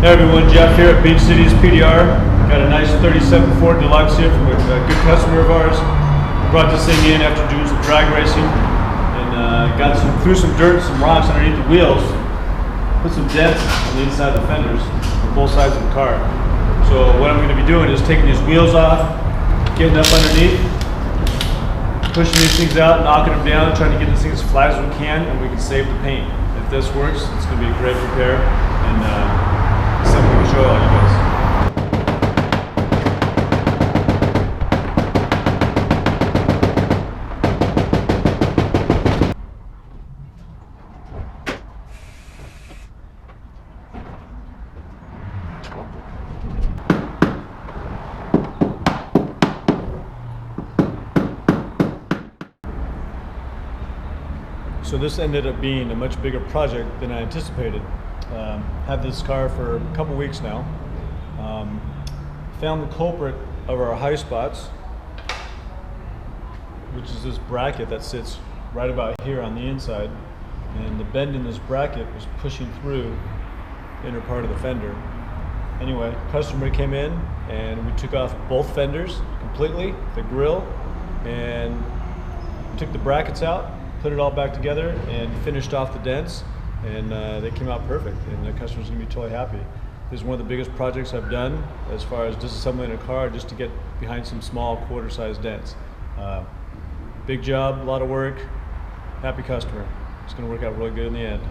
Hey everyone, Jeff here at Beach Cities PDR. Got a nice 37 Ford Deluxe here from a good customer of ours. Brought this thing in after doing some drag racing and threw some dirt, some rocks underneath the wheels. Put some dents on the inside of the fenders on both sides of the car. So what I'm going to be doing is taking these wheels off, getting up underneath, pushing these things out, knocking them down, trying to get this thing as flat as we can, and we can save the paint. If this works, it's going to be a great repair and something we can show all you guys. So this ended up being a much bigger project than I anticipated. Had this car for a couple weeks now. Found the culprit of our high spots, which is this bracket that sits right about here on the inside. And the bend in this bracket was pushing through the inner part of the fender. Anyway, customer came in and we took off both fenders completely, the grille, and took the brackets out, put it all back together, and finished off the dents, and they came out perfect, and the customer's gonna be totally happy. This is one of the biggest projects I've done as far as disassembling a car just to get behind some small quarter-size dents. Big job, a lot of work, happy customer. It's gonna work out really good in the end.